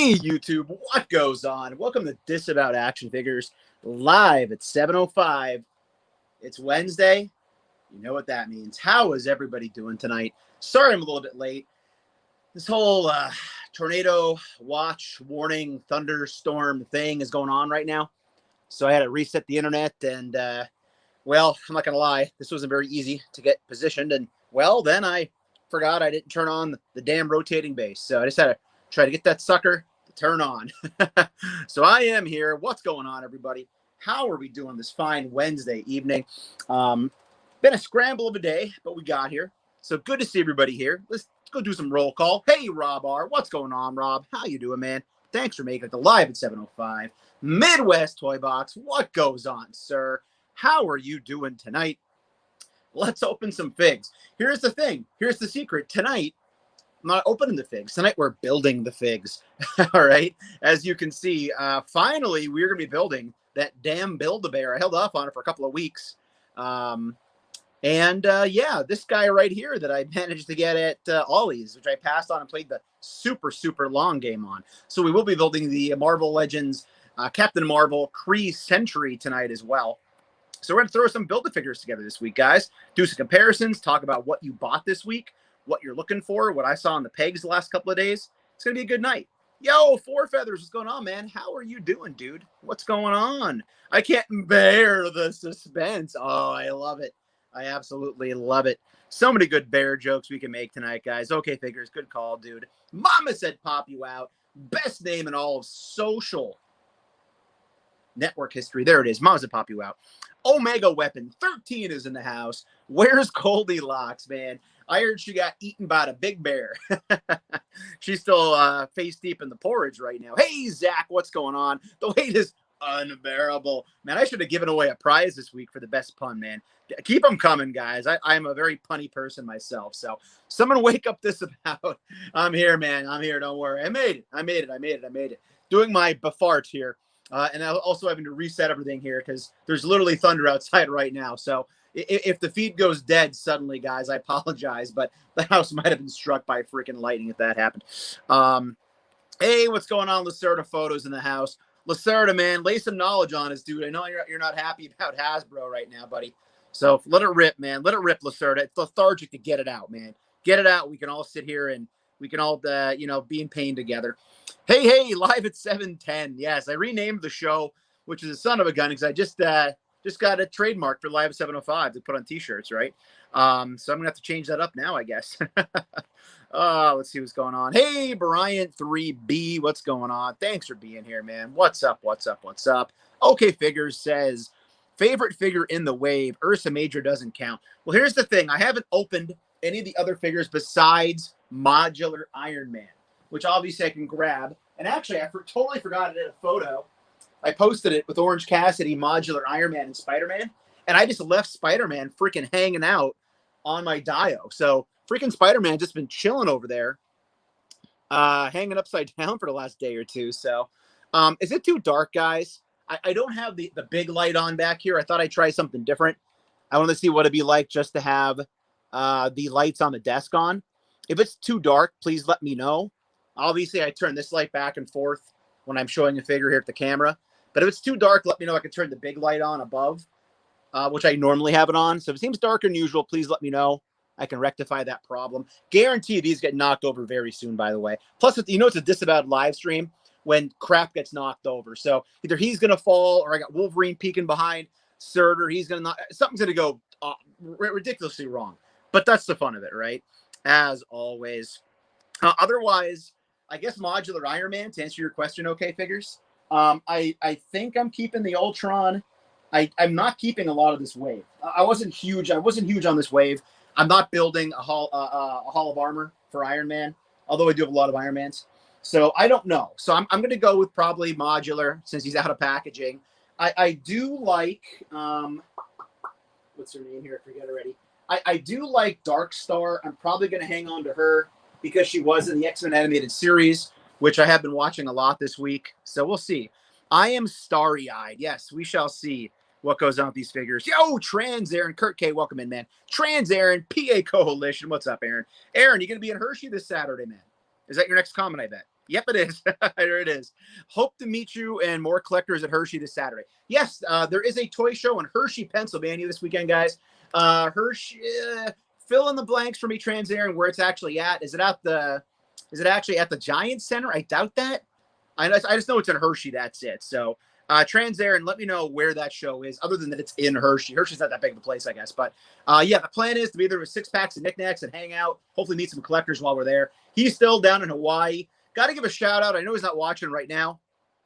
Hey YouTube, what goes on? Welcome to Disavowed Action Figures live at 7:05. It's Wednesday. You know what that means. How is everybody doing tonight? Sorry I'm a little bit late. This whole tornado watch warning thunderstorm thing is going on right now. So I had to reset the internet and well, I'm not going to lie. This wasn't very easy to get positioned. And well, then I forgot I didn't turn on the damn rotating base. So I just had to try to get that sucker to turn on. So I am here. What's going on, everybody? How are we doing this fine Wednesday evening? Been a scramble of a day, but we got here. So good to see everybody here. Let's go do some roll call. Hey, Rob R. What's going on, Rob? How you doing, man? Thanks for making it to live at 7:05. Midwest Toy Box. What goes on, sir? How are you doing tonight? Let's open some figs. Here's the thing. Here's the secret. Tonight, I'm not opening the figs. Tonight, we're building the figs. All right. As you can see, finally, we're going to be building that damn Build-A-Bear. I held off on it for a couple of weeks. Yeah, this guy right here that I managed to get at Ollie's, which I passed on and played the super, super long game on. So we will be building the Marvel Legends Captain Marvel Kree Sentry tonight as well. So we're going to throw some Build-A-Figures together this week, guys. Do some comparisons, talk about what you bought this week, what you're looking for, what I saw on the pegs the last couple of days. It's going to be a good night. Yo, Four Feathers, what's going on, man? How are you doing, dude? What's going on? I can't bear the suspense. Oh, I love it. I absolutely love it. So many good bear jokes we can make tonight, guys. Okay, Figures, good call, dude. Mama said pop you out. Best name in all of social network history. There it is. Mama said pop you out. Omega Weapon 13 is in the house. Where's Goldilocks, man? I heard she got eaten by the big bear. She's still face deep in the porridge right now. Hey, Zach, what's going on? The wait is unbearable. Man, I should have given away a prize this week for the best pun, man. Keep them coming, guys. I'm a very punny person myself. So someone wake up Disavowed. I'm here, man. I'm here. Don't worry. I made it. Doing my befart here. And also having to reset everything here because there's literally thunder outside right now. So if the feed goes dead suddenly, guys, I apologize. But the house might have been struck by freaking lightning if that happened. Hey, what's going on? Lacerda Photos in the house. Lacerda, man, lay some knowledge on us, dude. I know you're not happy about Hasbro right now, buddy. So let it rip, man. Let it rip, Lacerda. It's lethargic to get it out, man. Get it out. We can all sit here and we can all, be in pain together. Hey, live at 7:10. Yes, I renamed the show, which is a son of a gun because I just got a trademark for live at 7:05 to put on T-shirts, right? So I'm gonna have to change that up now, I guess. Let's see what's going on. Hey, Bryant 3B, what's going on? Thanks for being here, man. What's up? Okay, Figures says favorite figure in the wave. Ursa Major doesn't count. Well, here's the thing. I haven't opened any of the other figures besides Modular Iron Man, which obviously I can grab. And actually, I totally forgot it in a photo. I posted it with Orange Cassidy, Modular Iron Man, and Spider-Man. And I just left Spider-Man freaking hanging out on my Dio. So freaking Spider-Man just been chilling over there, hanging upside down for the last day or two. So is it too dark, guys? I don't have the big light on back here. I thought I'd try something different. I want to see what it'd be like just to have the lights on the desk on. If it's too dark, please let me know. Obviously, I turn this light back and forth when I'm showing a figure here at the camera. But if it's too dark, let me know. I can turn the big light on above, which I normally have it on. So if it seems darker than usual, please let me know. I can rectify that problem. Guarantee these get knocked over very soon, by the way. Plus, it's a Disavowed live stream when crap gets knocked over. So either he's going to fall or I got Wolverine peeking behind Surtur. He's going to knock. Something's going to go ridiculously wrong. But that's the fun of it, right? As always. Otherwise, I guess Modular Iron Man, to answer your question, okay, Figures. I think I'm keeping the Ultron. I'm not keeping a lot of this wave. I wasn't huge on this wave. I'm not building a hall of armor for Iron Man, although I do have a lot of Iron Mans. So I don't know. So I'm going to go with probably Modular since he's out of packaging. I do like what's her name here? I forget already. I do like Dark Star. I'm probably going to hang on to her because she was in the X-Men animated series, which I have been watching a lot this week. So we'll see. I am starry-eyed. Yes, we shall see what goes on with these figures. Yo, Trans Aaron. Kurt K, welcome in, man. Trans Aaron, PA Coalition. What's up, Aaron? Aaron, you going to be in Hershey this Saturday, man? Is that your next comment, I bet? Yep, it is. There it is. Hope to meet you and more collectors at Hershey this Saturday. Yes, there is a toy show in Hershey, Pennsylvania this weekend, guys. Hershey, fill in the blanks for me, Trans Aaron, where it's actually at. Is it actually at the Giant Center? I doubt that. I just know it's in Hershey. That's it. So, Trans Aaron, let me know where that show is, other than that it's in Hershey. Hershey's not that big of a place, I guess. But yeah, the plan is to be there with 6-packs and knickknacks and hang out. Hopefully meet some collectors while we're there. He's still down in Hawaii. Got to give a shout out. I know he's not watching right now.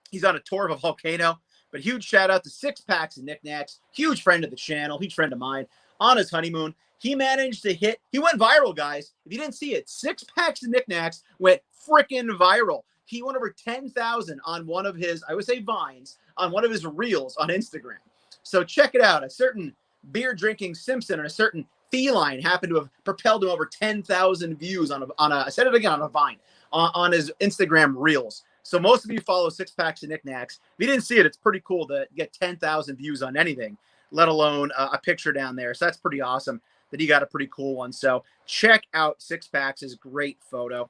He's on a tour of a volcano. But huge shout out to 6-packs and knickknacks. Huge friend of the channel. Huge friend of mine. On his honeymoon, he managed to hit. He went viral, guys. If you didn't see it, 6-packs and knickknacks went freaking viral. He went over 10,000 on one of his, I would say, vines, on one of his reels on Instagram. So check it out. A certain beer drinking Simpson and a certain feline happened to have propelled him over 10,000 views on a I said it again, on a vine, on his Instagram reels. So most of you follow 6-packs and knickknacks. If you didn't see it, it's pretty cool to get 10,000 views on anything, let alone a picture down there. So that's pretty awesome that he got a pretty cool one. So check out 6-packs. Is great photo.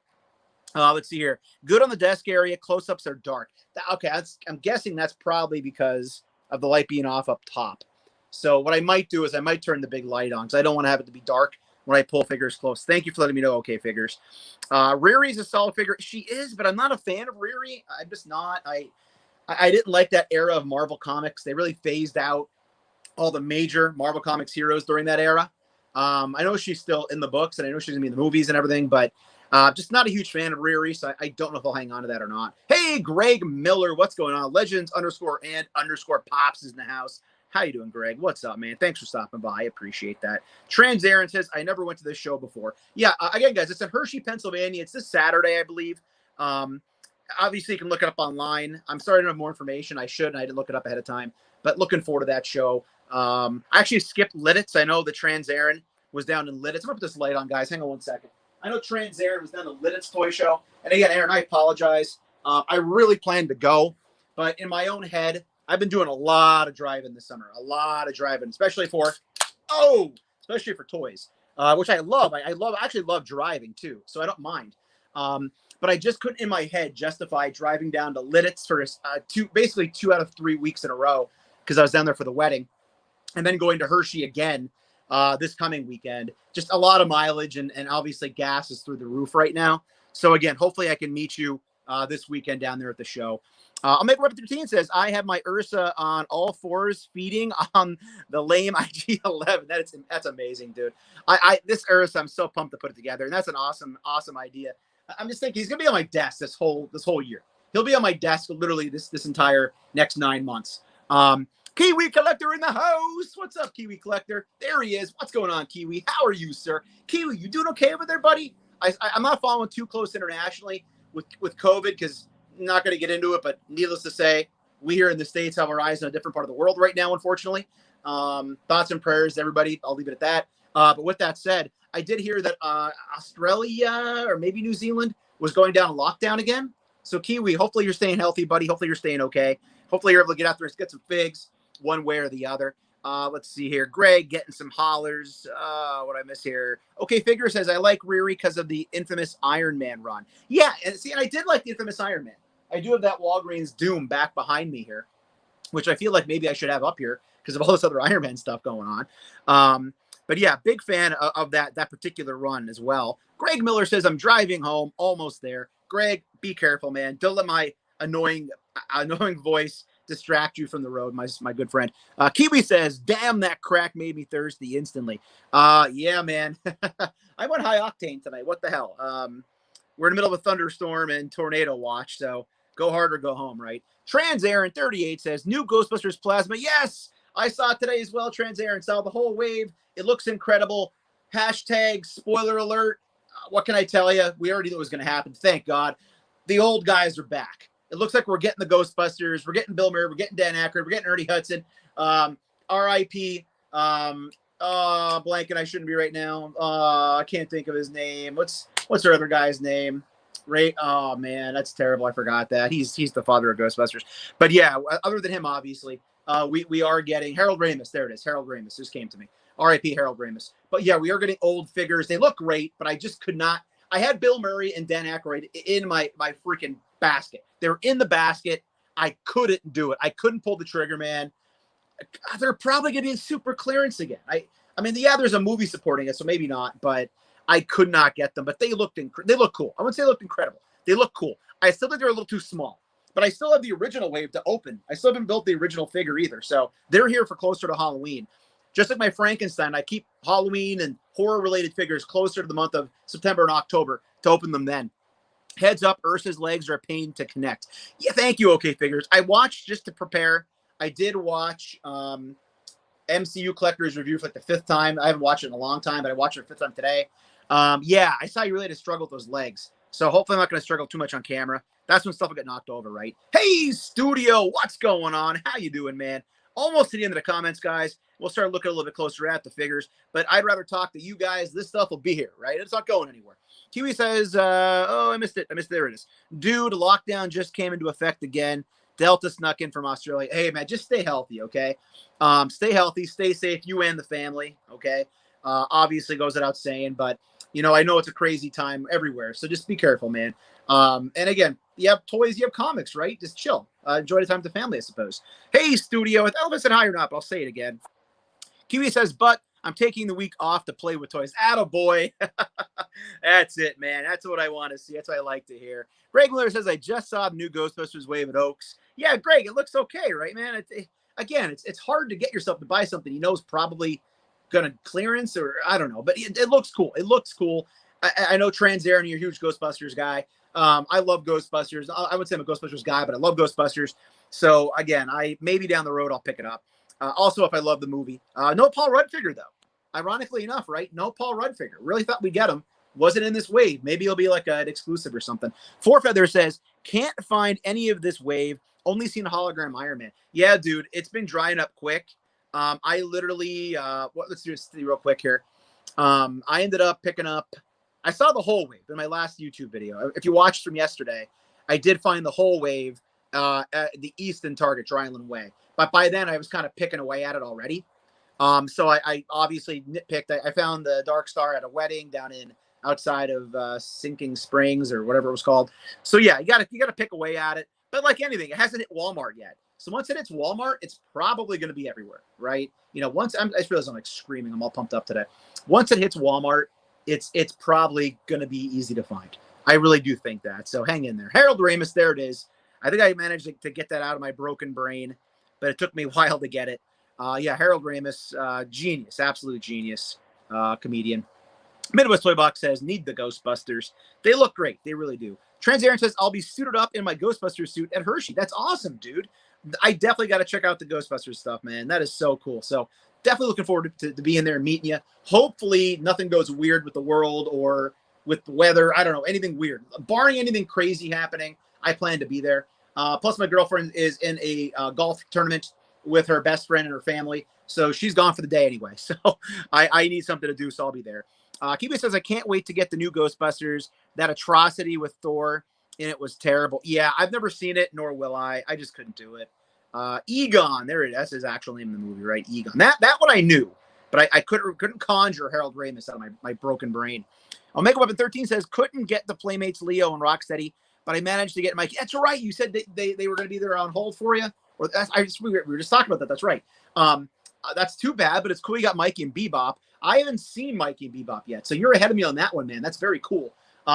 Let's see here. Good on the desk area. Close-ups are dark. Okay, I'm guessing that's probably because of the light being off up top. So what I might do is I might turn the big light on because I don't want to have it to be dark when I pull figures close. Thank you for letting me know. Okay, figures. Riri's a solid figure. She is, but I'm not a fan of Riri. I'm just not. I didn't like that era of Marvel Comics. They really phased out all the major Marvel Comics heroes during that era. I know she's still in the books, and I know she's going to be in the movies and everything, but just not a huge fan of Riri, so I don't know if I'll hang on to that or not. Hey, Greg Miller, what's going on? Legends_and_pops is in the house. How you doing, Greg? What's up, man? Thanks for stopping by. I appreciate that. Trans Aaron says, I never went to this show before. Yeah, again, guys, it's in Hershey, Pennsylvania. It's this Saturday, I believe. Obviously, you can look it up online. I'm sorry I don't have more information. I should, and I didn't look it up ahead of time. But looking forward to that show. I actually skipped Lidditz. I know the Trans Aaron was down in Lidditz. I'm going to put this light on, guys. Hang on one second. I know Trans Aaron was down the Lidditz toy show. And again, Aaron, I apologize. I really planned to go. But in my own head, I've been doing a lot of driving this summer. A lot of driving, especially for toys, which I love. I actually love driving, too. So I don't mind. But I just couldn't, in my head, justify driving down to Lidditz for basically 2 out of 3 weeks in a row because I was down there for the wedding. And then going to Hershey again this coming weekend. Just a lot of mileage, and obviously gas is through the roof right now. So again, hopefully I can meet you this weekend down there at the show. I'll make Rep 13 says, I have my Ursa on all fours feeding on the lame IG-11. That's amazing, dude. This Ursa, I'm so pumped to put it together. And that's an awesome idea. I'm just thinking he's going to be on my desk this whole year. He'll be on my desk literally this entire next 9 months. Kiwi Collector in the house. What's up, Kiwi Collector? There he is. What's going on, Kiwi? How are you, sir? Kiwi, you doing okay over there, buddy? I'm not following too close internationally with COVID because I'm not going to get into it, but needless to say, we here in the States have our eyes on a different part of the world right now, unfortunately. Thoughts and prayers, everybody. I'll leave it at that. But with that said, I did hear that Australia or maybe New Zealand was going down a lockdown again. So, Kiwi, hopefully you're staying healthy, buddy. Hopefully you're staying okay. Hopefully you're able to get out there and get some figs one way or the other. Let's see here. Greg getting some hollers. What I miss here? Okay, Figure says, I like Riri because of the infamous Iron Man run. Yeah, and I did like the infamous Iron Man. I do have that Walgreens Doom back behind me here, which I feel like maybe I should have up here because of all this other Iron Man stuff going on. But yeah, big fan of that particular run as well. Greg Miller says, I'm driving home, almost there. Greg, be careful, man. Don't let my annoying voice distract you from the road, my good friend. Kiwi says, damn, that crack made me thirsty instantly. Yeah, man. I went high octane tonight. What the hell? We're in the middle of a thunderstorm and tornado watch, so go hard or go home, right? Trans Aaron 38 says, new Ghostbusters plasma. Yes, I saw it today as well. Trans Aaron saw the whole wave. It looks incredible. Hashtag spoiler alert. What can I tell you? We already knew it was going to happen. Thank God. The old guys are back. It looks like we're getting the Ghostbusters. We're getting Bill Murray. We're getting Dan Aykroyd. We're getting Ernie Hudson. R.I.P. Blanket. I shouldn't be right now. I can't think of his name. What's our other guy's name? Ray. Oh man, that's terrible. I forgot that. He's the father of Ghostbusters. But yeah, other than him, obviously, we are getting Harold Ramis. There it is. Harold Ramis just came to me. R.I.P. Harold Ramis. But yeah, we are getting old figures. They look great, but I just could not. I had Bill Murray and Dan Aykroyd in my freaking basket. They were in the basket. I couldn't do it. I couldn't pull the trigger, man. They're probably going to be in super clearance again. I mean, yeah, there's a movie supporting it, so maybe not, but I could not get them. But they look cool. I wouldn't say they looked incredible. They look cool. I still think they're a little too small, but I still have the original wave to open. I still haven't built the original figure either, so they're here for closer to Halloween. Just like my Frankenstein, I keep Halloween and horror-related figures closer to the month of September and October to open them then. Heads up, Ursa's legs are a pain to connect. Yeah, thank you, OK Figures. I watched just to prepare. I did watch MCU Collector's review for like the 5th time. I haven't watched it in a long time, but I watched it the 5th time today. Yeah, I saw you really had to struggle with those legs. So hopefully I'm not going to struggle too much on camera. That's when stuff will get knocked over, right? Hey, studio, what's going on? How you doing, man? Almost to the end of the comments, guys. We'll start looking a little bit closer at the figures, but I'd rather talk to you guys. This stuff will be here, right? It's not going anywhere. Kiwi says, oh, I missed it. There it is. Dude, lockdown just came into effect again. Delta snuck in from Australia. Hey, man, just stay healthy, okay? Stay healthy, stay safe, you and the family, okay? Obviously goes without saying, but, you know, I know it's a crazy time everywhere, so just be careful, man. And again, you have toys, you have comics, right? Just chill. Enjoy the time with the family, I suppose. Hey, studio. If Elvis said hi or not, but I'll say it again. Kiwi says, but I'm taking the week off to play with toys. Attaboy. That's it, man. That's what I want to see. That's what I like to hear. Greg Miller says, I just saw the new Ghostbusters wave at Oaks. Yeah, Greg, it looks okay, right, man? It's hard to get yourself to buy something you know is probably going to clearance or I don't know, but it looks cool. It looks cool. I know Trans Aaron, you're a huge Ghostbusters guy. I love Ghostbusters. I would say I'm a Ghostbusters guy, but I love Ghostbusters. So again, maybe down the road I'll pick it up. Also, if I love the movie. No Paul Rudd figure, though. Ironically enough, right? No Paul Rudd figure. Really thought we'd get him. Wasn't in this wave. Maybe it'll be like an exclusive or something. Four Feather says, can't find any of this wave. Only seen hologram Iron Man. Yeah, dude, it's been drying up quick. I literally, let's do this real quick here. I ended up picking up, I saw the whole wave in my last YouTube video. If you watched from yesterday, I did find the whole wave at the Easton Target, Dry Island Way. But by then, I was kind of picking away at it already. So I obviously nitpicked. I found the Dark Star at a wedding down in outside of Sinking Springs or whatever it was called. So yeah, you gotta pick away at it. But like anything, it hasn't hit Walmart yet. So once it hits Walmart, it's probably going to be everywhere, right? You know, I just realized I'm like screaming. I'm all pumped up today. Once it hits Walmart, it's probably going to be easy to find. I really do think that. So hang in there. Harold Ramis, there it is. I think I managed to get that out of my broken brain, but it took me a while to get it. Yeah, Harold Ramis, genius, absolute genius, comedian. Midwest Toy Box says, need the Ghostbusters. They look great. They really do. Trans Aaron says, I'll be suited up in my Ghostbusters suit at Hershey. That's awesome, dude. I definitely got to check out the Ghostbusters stuff, man. That is so cool. So definitely looking forward to being there and meeting you. Hopefully nothing goes weird with the world or with the weather. I don't know, anything weird. Barring anything crazy happening, I plan to be there. Plus, my girlfriend is in a golf tournament with her best friend and her family. So she's gone for the day anyway. So I need something to do, so I'll be there. Kiwi says, I can't wait to get the new Ghostbusters. That atrocity with Thor, and it was terrible. Yeah, I've never seen it, nor will I. I just couldn't do it. Egon, there it is. That's his actual name in the movie, right? Egon. That one I knew, but I couldn't conjure Harold Ramis out of my broken brain. Omega Weapon 13 says, couldn't get the Playmates Leo and Rocksteady, but I managed to get Mike. That's right. You said they were going to be there on hold for you. Or we were just talking about that. That's right. That's too bad, but it's cool you got Mikey and Bebop. I haven't seen Mikey and Bebop yet, so you're ahead of me on that one, man. That's very cool.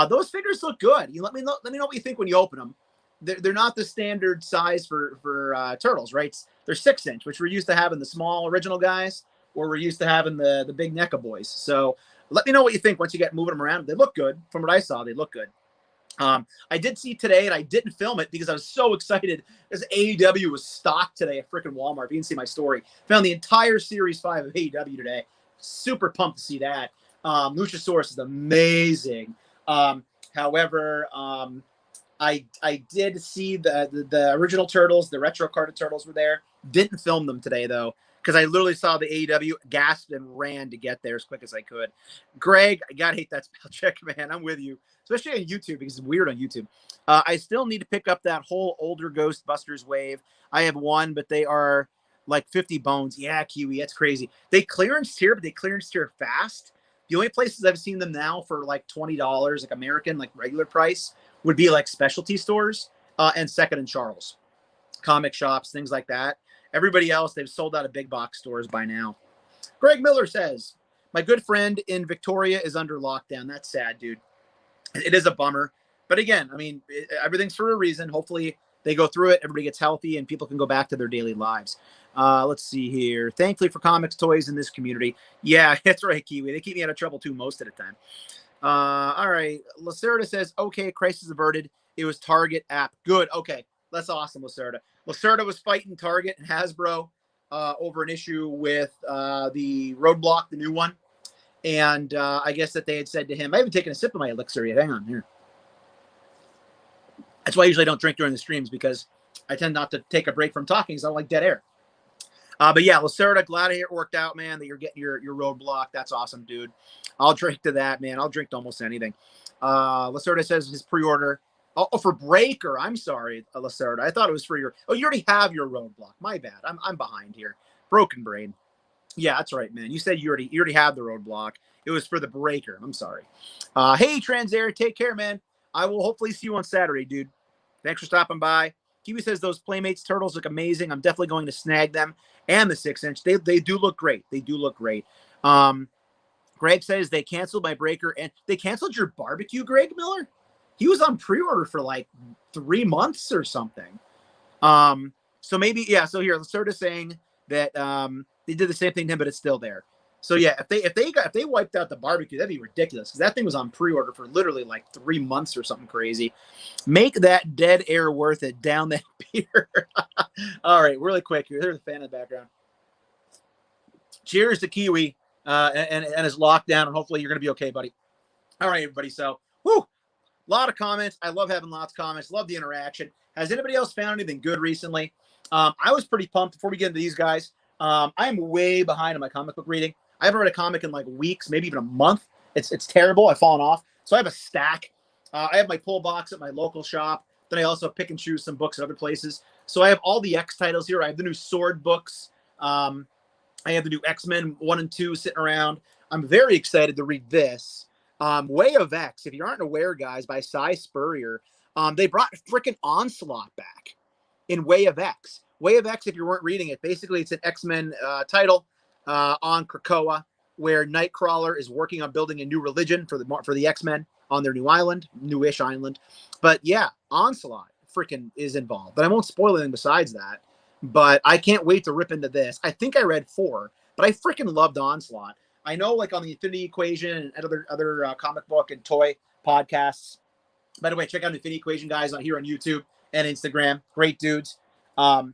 Those figures look good. You let me know what you think when you open them. They're not the standard size for turtles, right? They're 6-inch, which we're used to having the small original guys, or we're used to having the big NECA boys. So let me know what you think once you get moving them around. They look good. From what I saw, they look good. I did see today, and I didn't film it because I was so excited because AEW was stocked today at freaking Walmart. If you didn't see my story, found the entire Series 5 of AEW today. Super pumped to see that. Luchasaurus is amazing. However, I did see the original Turtles, the retro carded Turtles were there. Didn't film them today, though, because I literally saw the AEW, gasped and ran to get there as quick as I could. Greg, I gotta hate that spell check, man. I'm with you, especially on YouTube because it's weird on YouTube. I still need to pick up that whole older Ghostbusters wave. I have one, but they are like 50 bones. Yeah, Kiwi, that's crazy. They clearanced here, but they clearanced here fast. The only places I've seen them now for like $20, like American, like regular price, would be like specialty stores and Second and Charles, comic shops, things like that. Everybody else, they've sold out of big box stores by now. Greg Miller says, my good friend in Victoria is under lockdown. That's sad, dude. It is a bummer. But again, I mean, everything's for a reason. Hopefully they go through it, everybody gets healthy, and people can go back to their daily lives. Let's see here. Thankfully for comics, toys in this community. Yeah, that's right, Kiwi. They keep me out of trouble too most of the time. All right. Lacerda says, okay, crisis averted. It was Target app. Good. Okay. That's awesome, Lacerda. Lacerda was fighting Target and Hasbro over an issue with the Roadblock, the new one. And I guess that they had said to him, I haven't taken a sip of my elixir yet. Hang on here. That's why I usually don't drink during the streams, because I tend not to take a break from talking because I don't like dead air. But yeah, Lacerda, glad it worked out, man, that you're getting your Roadblock. That's awesome, dude. I'll drink to that, man. I'll drink to almost anything. Lacerda says his pre-order. Oh, for Breaker. I'm sorry, Lacerda. I thought it was for your. Oh, you already have your Roadblock. My bad. I'm behind here. Broken brain. Yeah, that's right, man. You said you already have the Roadblock. It was for the Breaker. I'm sorry. Hey, Transair, take care, man. I will hopefully see you on Saturday, dude. Thanks for stopping by. Kiwi says those Playmates turtles look amazing. I'm definitely going to snag them. And the 6-inch. They do look great. They do look great. Greg says they canceled my Breaker, and they canceled your barbecue, Greg Miller? He was on pre-order for like 3 months or something. So maybe, yeah, so here, Lacerda saying that they did the same thing to him, but it's still there. So yeah, if they wiped out the barbecue, that'd be ridiculous, because that thing was on pre-order for literally like 3 months or something crazy. Make that dead air worth it. Down that beer. All right, really quick here. There's a fan in the background. Cheers to Kiwi and his lockdown, and hopefully you're gonna be okay, buddy. All right, everybody. So, whoo, a lot of comments. I love having lots of comments. Love the interaction. Has anybody else found anything good recently? I was pretty pumped before we get into these guys. I'm way behind on my comic book reading. I haven't read a comic in like weeks, maybe even a month. It's terrible. I've fallen off. So I have a stack. I have my pull box at my local shop. Then I also pick and choose some books at other places. So I have all the X titles here. I have the new Sword books. I have the new X-Men 1 and 2 sitting around. I'm very excited to read this. Way of X, if you aren't aware, guys, by Cy Spurrier, they brought freaking Onslaught back in Way of X. Way of X, if you weren't reading it, basically it's an X-Men title on Krakoa, where Nightcrawler is working on building a new religion for the X-Men on their new island, newish island. But yeah, Onslaught freaking is involved. But I won't spoil anything besides that. But I can't wait to rip into this. I think I read 4, but I freaking loved Onslaught. I know, like on the Infinity Equation and other comic book and toy podcasts. By the way, check out the Infinity Equation guys on here on YouTube and Instagram. Great dudes. Shout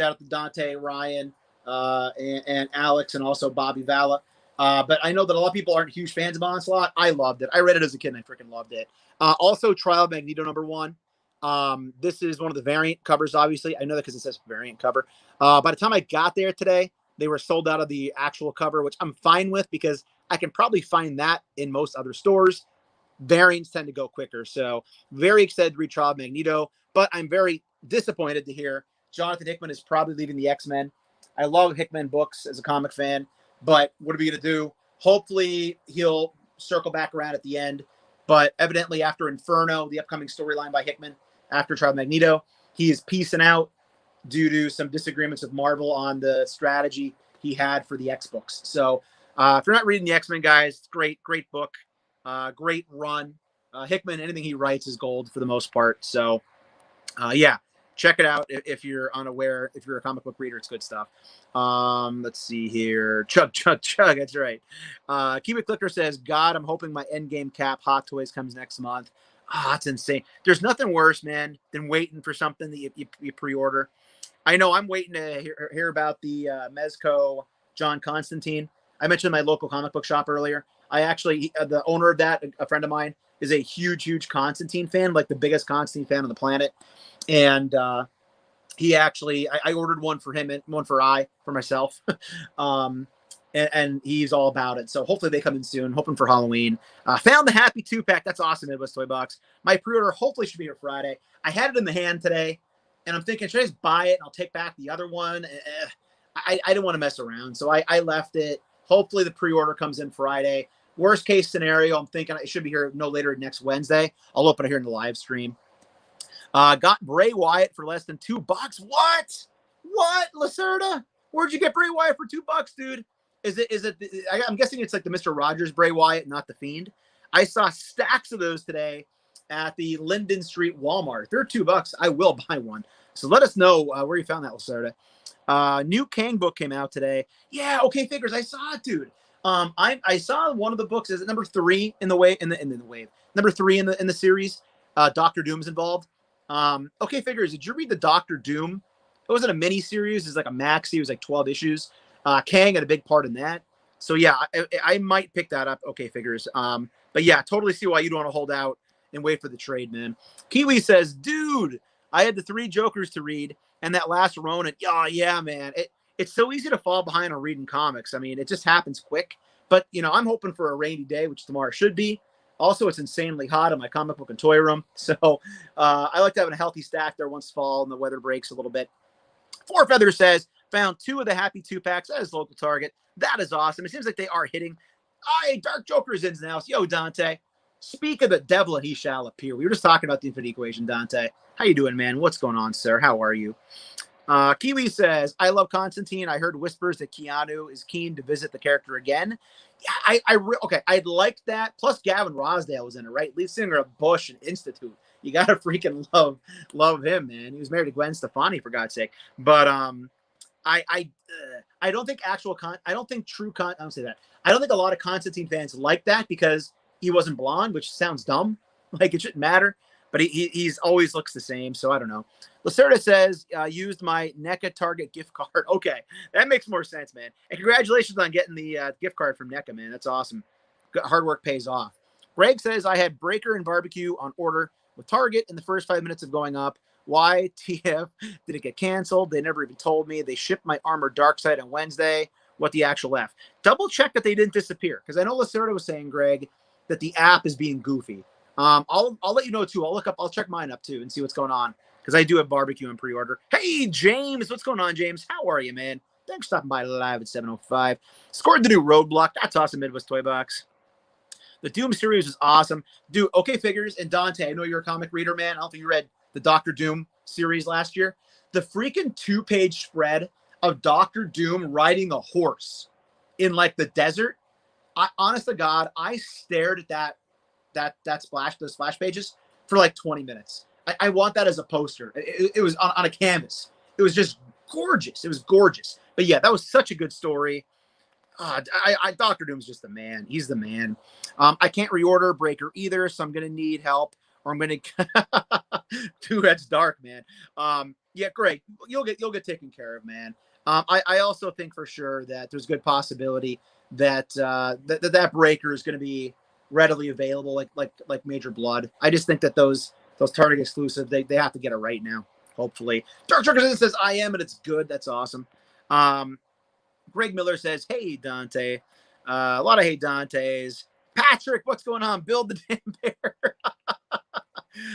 out to Dante, Ryan, and Alex, and also Bobby Valla. But I know that a lot of people aren't huge fans of Onslaught. I loved it. I read it as a kid and I freaking loved it. Also, Trial of Magneto #1. This is one of the variant covers, obviously. I know that because it says variant cover. By the time I got there today, they were sold out of the actual cover, which I'm fine with because I can probably find that in most other stores. Variants tend to go quicker. So very excited to read Trial of Magneto, but I'm very disappointed to hear Jonathan Hickman is probably leaving the X-Men. I love Hickman books as a comic fan, but what are we going to do? Hopefully he'll circle back around at the end. But evidently after Inferno, the upcoming storyline by Hickman, after Trial of Magneto, he is peacing out due to some disagreements with Marvel on the strategy he had for the X books. So if you're not reading the X-Men, guys, it's great book, great run. Hickman, anything he writes is gold for the most part. So yeah, check it out if you're unaware. If you're a comic book reader, it's good stuff. Let's see here. Chug. That's right. Keep It Clicker says, God, I'm hoping my Endgame Cap Hot Toys comes next month. That's insane. There's nothing worse, man, than waiting for something that you pre-order. I know I'm waiting to hear about the Mezco John Constantine. I mentioned my local comic book shop earlier. I actually, the owner of that, a friend of mine, is a huge Constantine fan, like the biggest Constantine fan on the planet. And he actually, I ordered one for him and one for myself. And he's all about it. So hopefully they come in soon, hoping for Halloween. Found the Happy 2-pack. That's awesome, Midwest Toy Box. My pre-order hopefully should be here Friday. I had it in the hand today, and I'm thinking, should I just buy it and I'll take back the other one? I didn't want to mess around, so I left it. Hopefully the pre-order comes in Friday. Worst case scenario, I'm thinking it should be here no later than next Wednesday. I'll open it here in the live stream. Got Bray Wyatt for less than $2. What, Lacerda? Where'd you get Bray Wyatt for $2, dude? Is it? I'm guessing it's like the Mr. Rogers Bray Wyatt, not the Fiend. I saw stacks of those today at the Linden Street Walmart. They're $2. I will buy one. So let us know where you found that, Lacerda. New Kang book came out today. Yeah, okay, figures. I saw it, dude. I saw one of the books. Is it number 3 in the wave? In the wave. Number 3 in the series. Doctor Doom's involved. Okay, figures. Did you read the Doctor Doom? It wasn't a mini series. It's like a maxi. It was like 12 issues. Kang had a big part in that. So yeah, I might pick that up. Okay, figures. But yeah, totally see why you'd want to hold out and wait for the trade, man. Kiwi says, dude, I had the 3 Jokers to read and that last Ronin. Oh yeah, man. It's so easy to fall behind on reading comics. I mean, it just happens quick. But you know, I'm hoping for a rainy day, which tomorrow should be. Also, it's insanely hot in my comic book and toy room. So I like to have a healthy stack there once fall and the weather breaks a little bit. Four Feather says, found 2 of the Happy 2-packs at his local Target. That is awesome. It seems like they are hitting. Hey, Dark Joker's in the house. Yo, Dante. Speak of the devil and he shall appear. We were just talking about the Infinite Equation, Dante. How you doing, man? What's going on, sir? How are you? Kiwi says, I love Constantine. I heard whispers that Keanu is keen to visit the character again. Yeah, okay, I liked that. Plus, Gavin Rosdale was in it, right? Lead singer of Bush and Institute. You gotta freaking love him, man. He was married to Gwen Stefani, for God's sake. But I don't think I don't think I don't say that. I don't think a lot of Constantine fans like that because he wasn't blonde, which sounds dumb. Like it shouldn't matter. But he's always looks the same, so I don't know. Lacerda says, used my NECA Target gift card. Okay, that makes more sense, man. And congratulations on getting the gift card from NECA, man. That's awesome. Good, hard work pays off. Greg says, I had Breaker and Barbecue on order with Target in the first 5 minutes of going up. Why, TF, did it get canceled? They never even told me. They shipped my Armored Darkseid on Wednesday. What the actual F? Double check that they didn't disappear, because I know Lacerda was saying, Greg, that the app is being goofy. I'll let you know too. I'll check mine up too and see what's going on because I do have barbecue in pre-order. Hey James, what's going on, James? How are you, man? Thanks for stopping by live at 7:05. Scored the new Roadblock. That's awesome, Midwest Toy Box. The Doom series is awesome, dude. Okay, figures and Dante. I know you're a comic reader, man. I don't think you read the Doctor Doom series last year. The freaking 2-page spread of Doctor Doom riding a horse in like the desert. Honest to God, I stared at those splash pages for like 20 minutes. I want that as a poster. It was on a canvas. It was just gorgeous. It was gorgeous. But yeah, that was such a good story. Doctor Doom's just the man. He's the man. I can't reorder Breaker either, so I'm gonna need help, or I'm gonna. Dude, that's dark, man. Yeah, great. You'll get taken care of, man. I also think for sure that there's good possibility that that Breaker is going to be readily available, like Major Blood. I just think that those Target exclusive, they have to get it right now. Hopefully, Dark Trucker says I am, and it's good. That's awesome. Greg Miller says, "Hey Dante," a lot of hey Dantes. Patrick, what's going on? Build the damn bear.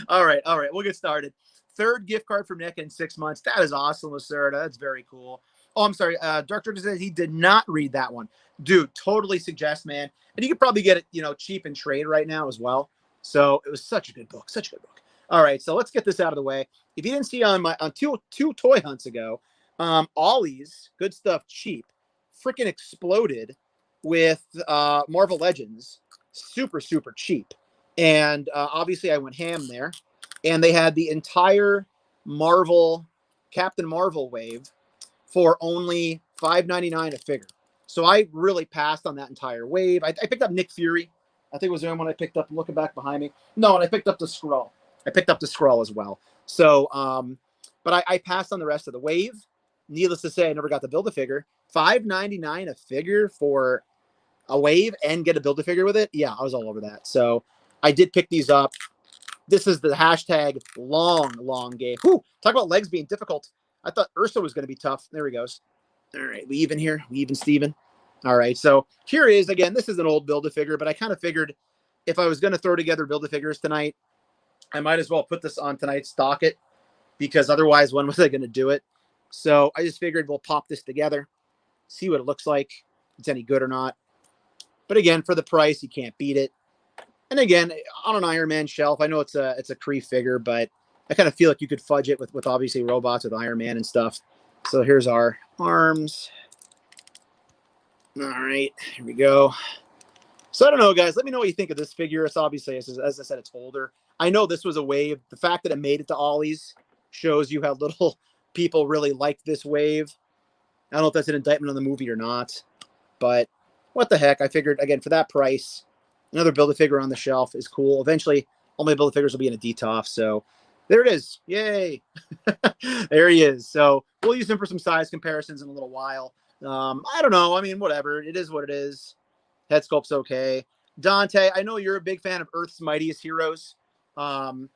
All right, we'll get started. 3rd gift card from Nick in 6 months. That is awesome, Lacerda. That's very cool. Oh, I'm sorry. Dark Trucker says he did not read that one. Dude, totally suggest, man. And you could probably get it, cheap in trade right now as well. So it was such a good book. Such a good book. All right, so let's get this out of the way. If you didn't see on two toy hunts ago, Ollie's Good Stuff Cheap freaking exploded with Marvel Legends super, super cheap. And obviously I went ham there. And they had the entire Captain Marvel wave for only $5.99 a figure. So I really passed on that entire wave. I picked up Nick Fury. I think it was the only one I picked up. Looking back behind me. No, and I picked up the Skrull. I picked up the Skrull as well. So, but I passed on the rest of the wave. Needless to say, I never got to build a figure. $5.99 a figure for a wave and get a build a figure with it. Yeah, I was all over that. So I did pick these up. This is the hashtag long game. Whew, talk about legs being difficult. I thought Ursa was going to be tough. There he goes. All right, we even here. We even Steven. All right, so here is, again, this is an old Build-A-Figure, but I kind of figured if I was going to throw together Build-A-Figures tonight, I might as well put this on tonight's docket because otherwise when was I going to do it? So I just figured we'll pop this together, see what it looks like, if it's any good or not. But again, for the price, you can't beat it. And again, on an Iron Man shelf, I know it's a Kree figure, but I kind of feel like you could fudge it with obviously robots with Iron Man and stuff. So here's our arms. All right, here we go. So I don't know, guys. Let me know what you think of this figure. It's obviously, as I said, it's older. I know this was a wave. The fact that it made it to Ollie's shows you how little people really liked this wave. I don't know if that's an indictment on the movie or not, but what the heck? I figured, again, for that price, another Build-A-Figure on the shelf is cool. Eventually, all my Build-A-Figures will be in a DTOF, so there it is. Yay! There he is. So we'll use him for some size comparisons in a little while. I don't know. I mean, whatever. It is what it is. Head sculpt's okay. Dante, I know you're a big fan of Earth's Mightiest Heroes, the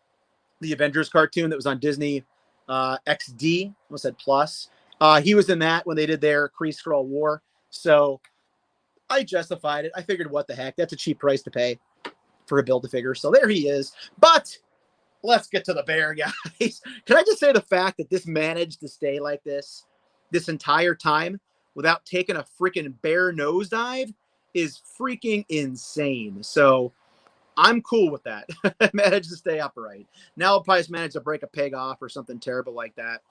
Avengers cartoon that was on Disney XD. Almost said Plus. He was in that when they did their Kree Skrull War. So I justified it. I figured, what the heck? That's a cheap price to pay for a Build-A-Figure. So there he is. But let's get to the bear, guys. Can I just say the fact that this managed to stay like this entire time without taking a freaking bear nosedive is freaking insane. So I'm cool with that. Managed to stay upright. Now I'll probably just manage to break a peg off or something terrible like that.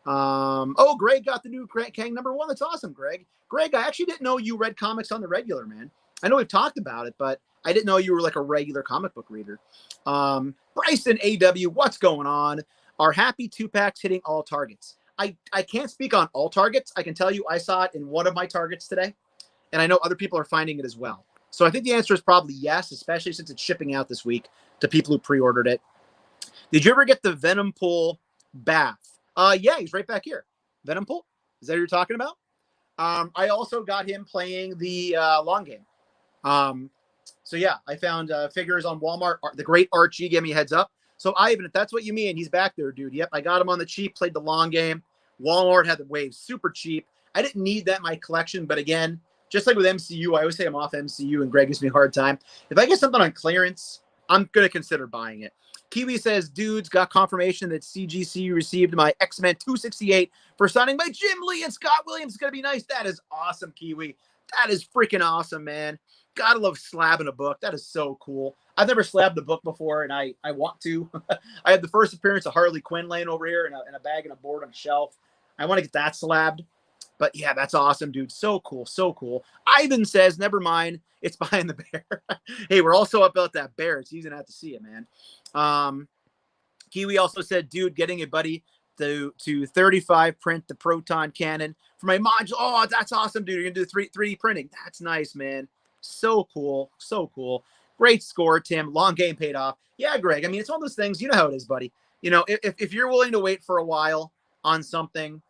Oh, Greg got the new Kang #1. That's awesome, Greg. Greg, I actually didn't know you read comics on the regular, man. I know we've talked about it, but I didn't know you were like a regular comic book reader. Bryson AW, what's going on? Are happy 2-packs hitting all targets? I can't speak on all targets. I can tell you I saw it in one of my targets today, and I know other people are finding it as well. So I think the answer is probably yes, especially since it's shipping out this week to people who pre-ordered it. Did you ever get the Venom Pool bath? Yeah, he's right back here. Venom Pool? Is that what you're talking about? I also got him playing the long game. So yeah, I found figures on Walmart. The great Archie gave me a heads up. So Ivan, if that's what you mean, he's back there, dude. Yep, I got him on the cheap, played the long game. Walmart had the wave super cheap. I didn't need that in my collection, but again, just like with MCU, I always say I'm off MCU and Greg gives me a hard time. If I get something on clearance, I'm going to consider buying it. Kiwi says, dudes, got confirmation that CGC received my X-Men 268 for signing by Jim Lee and Scott Williams. It's going to be nice. That is awesome, Kiwi. That is freaking awesome, man. Gotta love slabbing a book. That is so cool. I've never slabbed a book before, and I want to. I had the first appearance of Harley Quinn laying over here in a bag and a board on a shelf. I want to get that slabbed. But yeah, that's awesome, dude. So cool, so cool. Ivan says, never mind. It's behind the bear. Hey, we're also up about that bear. It's easy to have to see it, man. Kiwi also said, dude, getting a buddy to 35 print the proton cannon for my module. Oh, that's awesome, dude. You're going to do 3D printing. That's nice, man. So cool. So cool. Great score, Tim. Long game paid off. Yeah, Greg. I mean, it's one of those things. You know how it is, buddy. You know, if you're willing to wait for a while on something,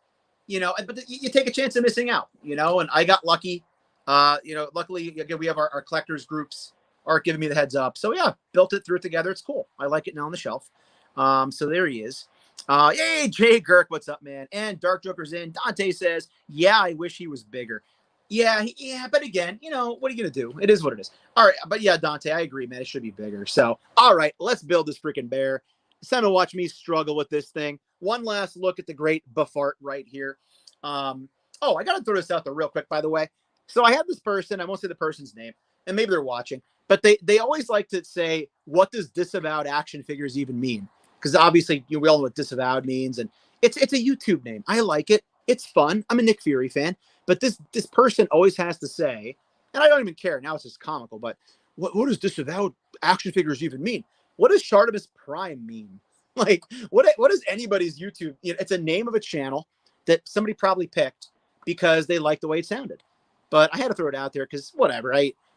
you know, but you take a chance of missing out, you know, and I got lucky. You know, luckily, again, we have our collectors groups are giving me the heads up. So yeah, built it, threw it together. It's cool. I like it now on the shelf. So there he is. Yay, Jay Girk, what's up, man? And Dark Joker's in. Dante says, yeah, I wish he was bigger. Yeah, but again, you know, what are you going to do? It is what it is. All right, but yeah, Dante, I agree, man. It should be bigger. So, all right, let's build this freaking bear. It's time to watch me struggle with this thing. One last look at the great Buffart right here. Oh, I got to throw this out there real quick, by the way. So I have this person, I won't say the person's name, and maybe they're watching, but they always like to say, what does disavowed action figures even mean? Because obviously, you know, we all know what disavowed means, and it's a YouTube name. I like it. It's fun. I'm a Nick Fury fan. But this person always has to say, and I don't even care. Now it's just comical, but what does disavowed action figures even mean? What does Shartimus Prime mean? Like, what is anybody's YouTube? You know, it's a name of a channel that somebody probably picked because they liked the way it sounded. But I had to throw it out there because whatever.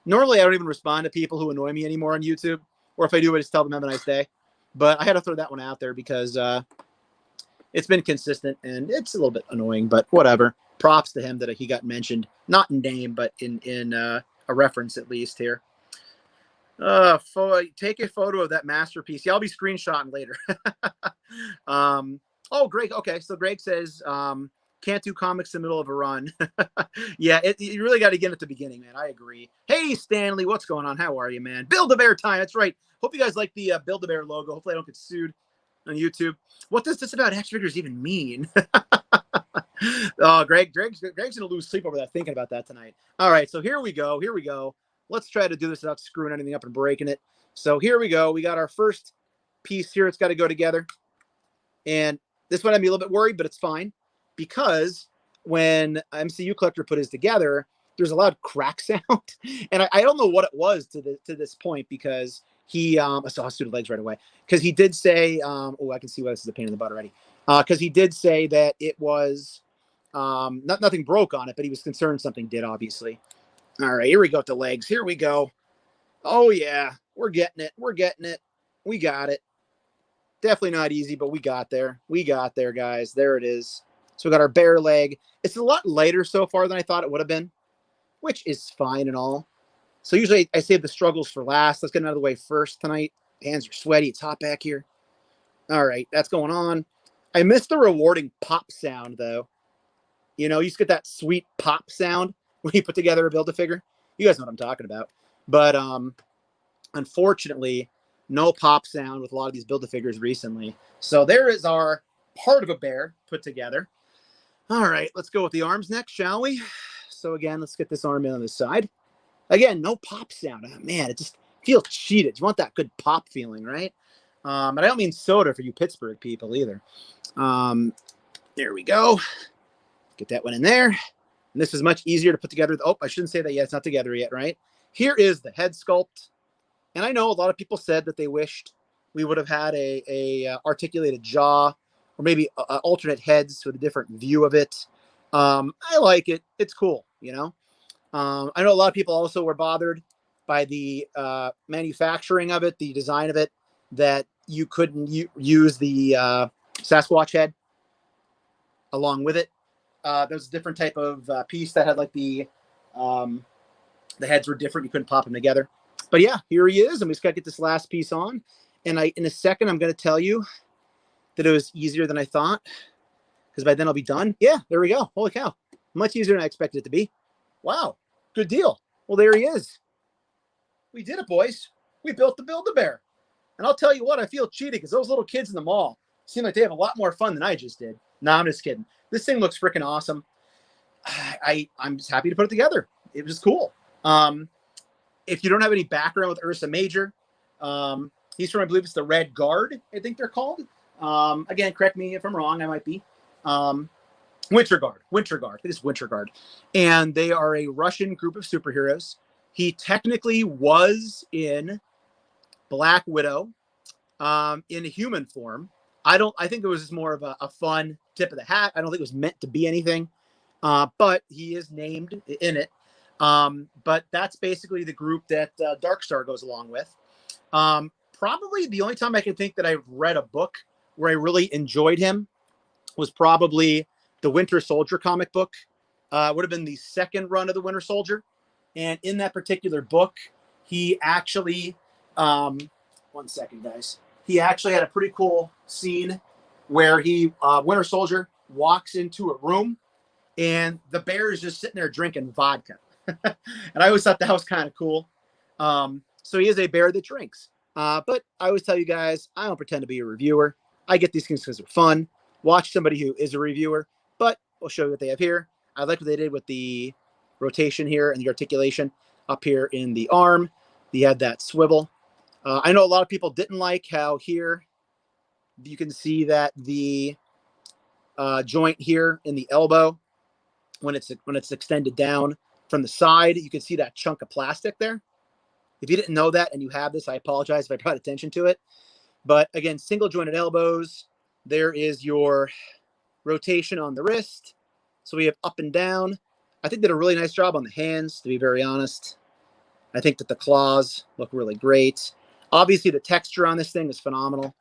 Normally I don't even respond to people who annoy me anymore on YouTube. Or if I do, I just tell them have a nice day. But I had to throw that one out there because it's been consistent and it's a little bit annoying, but whatever. Props to him that he got mentioned, not in name, but in a reference at least here. Take a photo of that masterpiece. Yeah, I'll be screenshotting later. Oh, Greg. Okay, so Greg says can't do comics in the middle of a run. Yeah, you really got to get at the beginning, man. I agree. Hey, Stanley, what's going on? How are you, man? Build-A-Bear time. That's right. Hope you guys like the Build-A-Bear logo. Hopefully I don't get sued on YouTube. What does this about action figures even mean? Oh, Greg's gonna lose sleep over that, thinking about that tonight. All right, so here we go. let's try to do this without screwing anything up and breaking it. So here we go. We got our first piece here. It's got to go together. And this one had me a little bit worried, but it's fine. Because when MCU Collector put his together, there's a loud crack sound. And I don't know what it was to this point, because he, I saw us do the legs right away. Because he did say, oh, I can see why this is a pain in the butt already. Because he did say that it was, nothing broke on it, but he was concerned something did, obviously. All right, here we go with the legs. Here we go. Oh, yeah, we're getting it. We're getting it. We got it. Definitely not easy, but we got there. We got there, guys. There it is. So we got our bear leg. It's a lot lighter so far than I thought it would have been, which is fine and all. So usually I save the struggles for last. Let's get them out of the way first tonight. Hands are sweaty. It's hot back here. All right, that's going on. I missed the rewarding pop sound, though. You know, you just get that sweet pop sound when you put together a Build-A-Figure. You guys know what I'm talking about. But unfortunately, no pop sound with a lot of these Build-A-Figures recently. So there is our part of a bear put together. All right, let's go with the arms next, shall we? So again, let's get this arm in on this side. Again, no pop sound. Oh, man, it just feels cheated. You want that good pop feeling, right? But I don't mean soda for you Pittsburgh people either. There we go. Get that one in there. And this is much easier to put together. Oh, I shouldn't say that yet. It's not together yet, right? Here is the head sculpt. And I know a lot of people said that they wished we would have had a articulated jaw, or maybe alternate heads with a different view of it. I like it. It's cool, you know. I know a lot of people also were bothered by the manufacturing of it, the design of it, that you couldn't use the Sasquatch head along with it. There's a different type of piece that had like the heads were different. You couldn't pop them together. But yeah, here he is. And we just got to get this last piece on. And in a second, I'm going to tell you that it was easier than I thought, because by then I'll be done. Yeah, there we go. Holy cow. Much easier than I expected it to be. Wow. Good deal. Well, there he is. We did it, boys. We built the Build-A-Bear. And I'll tell you what, I feel cheated, because those little kids in the mall seem like they have a lot more fun than I just did. No, I'm just kidding. This thing looks freaking awesome. I'm just happy to put it together. It was cool. If you don't have any background with Ursa Major, he's from, I believe it's the Red Guard, I think they're called. Again, correct me if I'm wrong. I might be. Winter Guard. I think it's Winter Guard. And they are a Russian group of superheroes. He technically was in Black Widow in a human form. I think it was just more of a fun tip of the hat. I don't think it was meant to be anything. But he is named in it. But that's basically the group that Darkstar goes along with. Probably the only time I can think that I've read a book where I really enjoyed him was probably the Winter Soldier comic book. Would have been the second run of the Winter Soldier. And in that particular book, he actually, one second, guys. He actually had a pretty cool scene where Winter Soldier walks into a room and the bear is just sitting there drinking vodka. And I always thought that was kind of cool. So he is a bear that drinks. But I always tell you guys, I don't pretend to be a reviewer. I get these things because they're fun. Watch somebody who is a reviewer, but we'll show you what they have here. I like what they did with the rotation here and the articulation up here in the arm. They had that swivel. I know a lot of people didn't like how here you can see that the joint here in the elbow, when it's extended down from the side, you can see that chunk of plastic there. If you didn't know that and you have this, I apologize if I brought attention to it. But again, single jointed elbows. There is your rotation on the wrist. So we have up and down. I think did a really nice job on the hands, to be very honest. I think that the claws look really great. Obviously, the texture on this thing is phenomenal.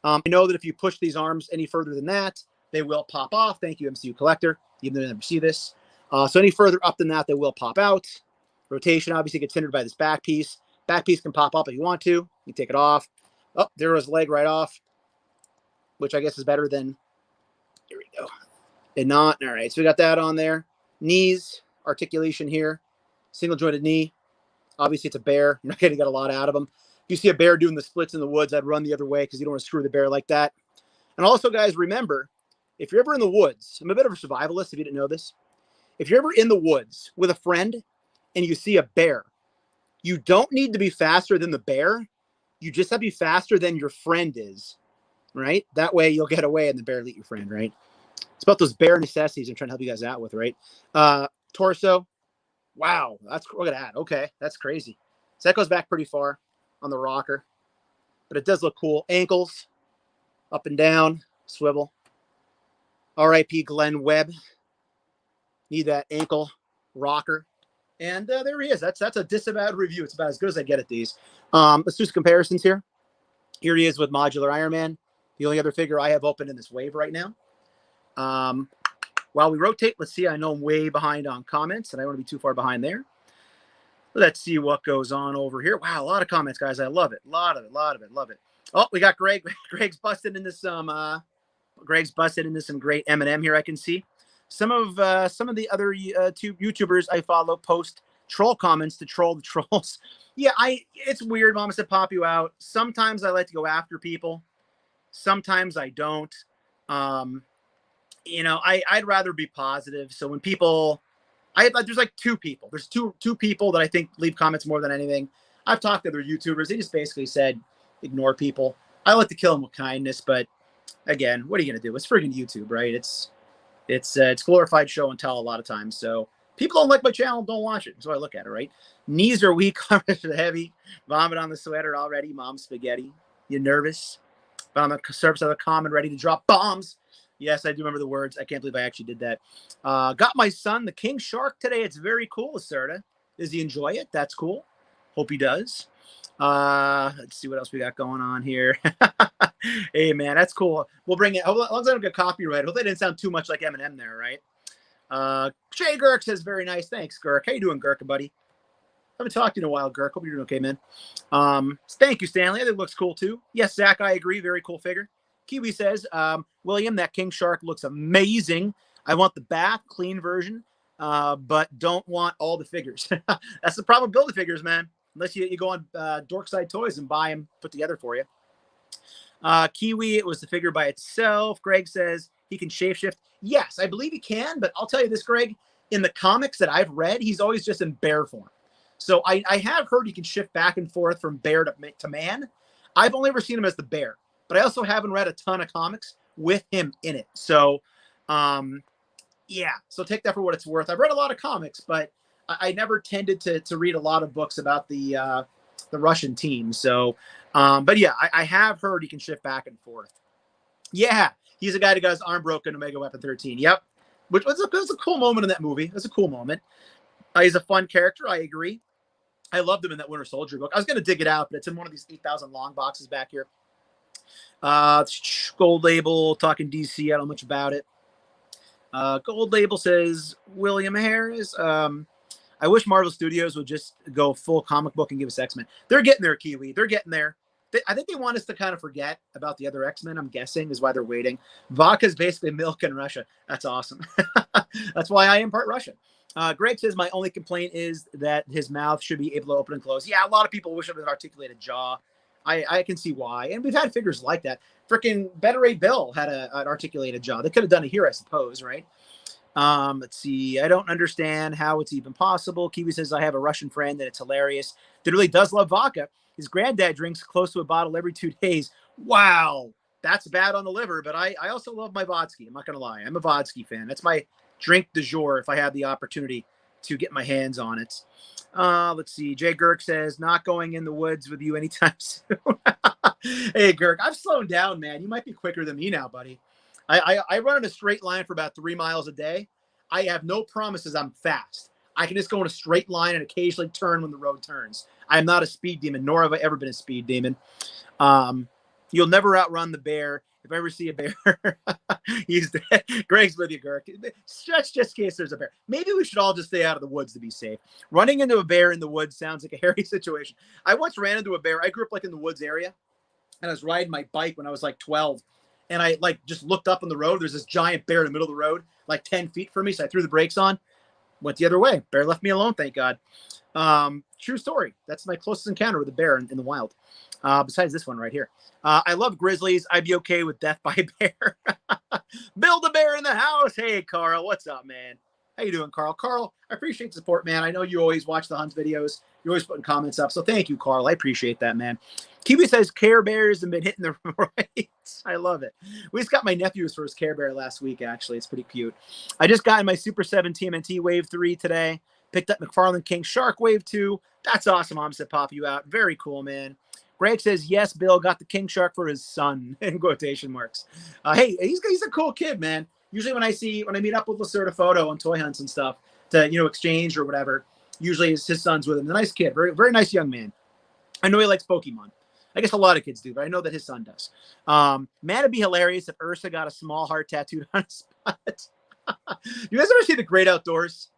I know that if you push these arms any further than that, they will pop off. Thank you, MCU Collector, even though I never see this. So any further up than that, they will pop out. Rotation obviously gets hindered by this back piece. Back piece can pop up if you want to. You take it off. Oh, there was leg right off, which I guess is better than, here we go. And not, all right, so we got that on there. Knees, articulation here. Single jointed knee. Obviously, it's a bear. You're not going to get a lot out of them. If you see a bear doing the splits in the woods, I'd run the other way because you don't want to screw the bear like that. And also, guys, remember, if you're ever in the woods, I'm a bit of a survivalist if you didn't know this. If you're ever in the woods with a friend and you see a bear, You don't need to be faster than the bear. You just have to be faster than your friend is, right? That way you'll get away and the bear will eat your friend, right? It's about those bare necessities I'm trying to help you guys out with, right? Torso. Wow, look at that. Okay, that's crazy. So that goes back pretty far on the rocker, but it does look cool. Ankles, up and down, swivel. R.I.P. Glenn Webb. Need that ankle rocker. And there he is. That's a disavowed review. It's about as good as I get at these. Let's do some comparisons here. Here he is with Modular Iron Man, the only other figure I have open in this wave right now. While we rotate, let's see. I know I'm way behind on comments, and I don't want to be too far behind there. Let's see what goes on over here. Wow, a lot of comments, guys. I love it. A lot of it. Love it. Oh, we got Greg. Greg's busted into some great M&M here. I can see some of the other two YouTubers I follow post troll comments to troll the trolls. Yeah, it's weird. Mama said pop you out. Sometimes I like to go after people. Sometimes I don't. I'd rather be positive. So when people, there's like two people. There's two people that I think leave comments more than anything. I've talked to other YouTubers. They just basically said ignore people. I like to kill them with kindness, but again, what are you gonna do? It's freaking YouTube, right? It's glorified show and tell a lot of times. So people don't like my channel, don't watch it. So I look at it, right? Knees are weak, arms are heavy, vomit on the sweater already, mom spaghetti. You nervous? But on the surface of the common, ready to drop bombs. Yes, I do remember the words. I can't believe I actually did that. Got my son, the King Shark, today. It's very cool, Acerta. Does he enjoy it? That's cool. Hope he does. Let's see what else we got going on here. Hey, man, that's cool. We'll bring it. As long as I don't get copyrighted. Hope that didn't sound too much like Eminem there, right? Jay Girk says, very nice. Thanks, Girk. How you doing, Girk, buddy? Haven't talked to you in a while, Girk. Hope you're doing okay, man. Thank you, Stanley. I think it looks cool, too. Yes, Zach, I agree. Very cool figure. Kiwi says, William, that King Shark looks amazing. I want the bath, clean version, but don't want all the figures. That's the problem with building figures, man. Unless you go on Dorkside Toys and buy them put together for you. Kiwi, it was the figure by itself. Greg says he can shapeshift. Yes, I believe he can, but I'll tell you this, Greg. In the comics that I've read, he's always just in bear form. So I have heard he can shift back and forth from bear to man. I've only ever seen him as the bear, but I also haven't read a ton of comics with him in it. So, yeah, so take that for what it's worth. I've read a lot of comics, but I never tended to read a lot of books about the Russian team. So, but yeah, I have heard he can shift back and forth. Yeah, he's a guy that got his arm broken in Mega Weapon 13. Yep, which was a cool moment in that movie. It was a cool moment. He's a fun character. I agree. I loved him in that Winter Soldier book. I was going to dig it out, but it's in one of these 8,000 long boxes back here. Gold Label, talking DC. I don't know much about it. Gold Label says, William Harris. I wish Marvel Studios would just go full comic book and give us X-Men. They're getting there, Kiwi. They're getting there. I think they want us to kind of forget about the other X-Men, I'm guessing, is why they're waiting. Vodka's basically milk in Russia. That's awesome. That's why I am part Russian. Greg says, my only complaint is that his mouth should be able to open and close. Yeah, a lot of people wish it was an articulated jaw. I can see why. And we've had figures like that. Freaking Better Ray Bill had an articulated jaw. They could have done it here, I suppose, right? Let's see. I don't understand how it's even possible. Kiwi says, I have a Russian friend that it's hilarious. That really does love vodka. His granddad drinks close to a bottle every 2 days. Wow. That's bad on the liver, but I also love my vodka. I'm not going to lie. I'm a vodka fan. That's my drink du jour if I have the opportunity to get my hands on it. Let's see. Jay Girk says, not going in the woods with you anytime soon. Hey, Girk, I've slowed down, man. You might be quicker than me now, buddy. I run in a straight line for about 3 miles a day. I have no promises I'm fast. I can just go in a straight line and occasionally turn when the road turns. I'm not a speed demon, nor have I ever been a speed demon. You'll never outrun the bear. If I ever see a bear, he's dead. Greg's with you, Girk. Stretch just in case there's a bear. Maybe we should all just stay out of the woods to be safe. Running into a bear in the woods sounds like a hairy situation. I once ran into a bear. I grew up like in the woods area, and I was riding my bike when I was like 12. And I like just looked up on the road. There's this giant bear in the middle of the road, like 10 feet from me. So I threw the brakes on, went the other way. Bear left me alone, thank God. True story. That's my closest encounter with a bear in the wild. Besides this one right here. I love grizzlies. I'd be okay with death by bear. Build a bear in the house. Hey, Carl. What's up, man? How you doing, Carl? Carl, I appreciate the support, man. I know you always watch the Hunt videos. You're always putting comments up. So thank you, Carl. I appreciate that, man. Kiwi says Care Bears have been hitting the right. I love it. We just got my nephew's first Care Bear last week, actually. It's pretty cute. I just got in my Super 7 TMNT Wave 3 today. Picked up McFarlane King Shark Wave 2. That's awesome. Mom said pop you out. Very cool, man. Greg says, yes, Bill got the King Shark for his son, in quotation marks. Hey, he's a cool kid, man. Usually when I meet up with Lacerda Photo on toy hunts and stuff to, exchange or whatever, usually his son's with him. A nice kid. Very, very nice young man. I know he likes Pokemon. I guess a lot of kids do, but I know that his son does. Man, it'd be hilarious if Ursa got a small heart tattooed on his spot. You guys ever see The Great Outdoors?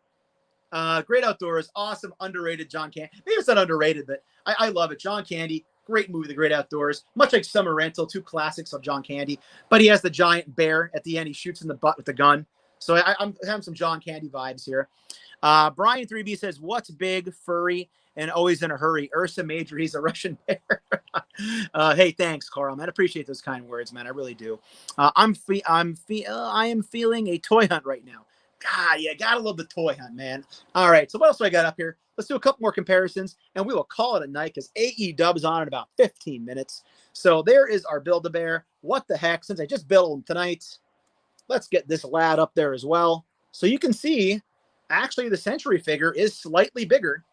Great Outdoors, awesome, underrated John Candy. Maybe it's not underrated, but I love it. John Candy, great movie, The Great Outdoors. Much like Summer Rental, two classics of John Candy. But he has the giant bear at the end. He shoots in the butt with the gun. So I'm having some John Candy vibes here. Brian 3B says, what's big, furry, and always in a hurry? Ursa Major, he's a Russian bear. Hey, thanks, Carl, man. I appreciate those kind words, man. I really do. I am feeling a toy hunt right now. God, yeah, gotta love the toy hunt, man. All right, so what else do I got up here? Let's do a couple more comparisons, and we will call it a night because AE Dub's on in about 15 minutes. So there is our Build-A-Bear. What the heck? Since I just built him tonight, let's get this lad up there as well. So you can see, actually, the Sentry figure is slightly bigger.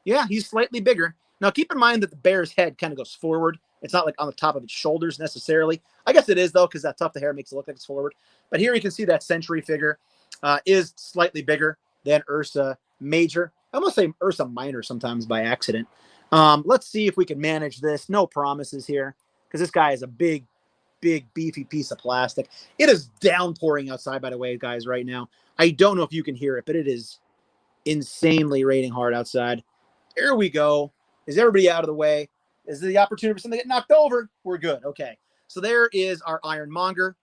Yeah, he's slightly bigger. Now, keep in mind that the bear's head kind of goes forward. It's not like on the top of its shoulders necessarily. I guess it is, though, because that tuft of hair makes it look like it's forward. But here you can see that Sentry figure is slightly bigger than Ursa Major. I almost say Ursa Minor sometimes by accident. Let's see if we can manage this. No promises here, because this guy is a big, beefy piece of plastic. It is downpouring outside, by the way, guys, right now. I don't know if you can hear it, but it is insanely raining hard outside. Here we go. Is everybody out of the way? Is there the opportunity for something to get knocked over? We're good. Okay. So there is our Ironmonger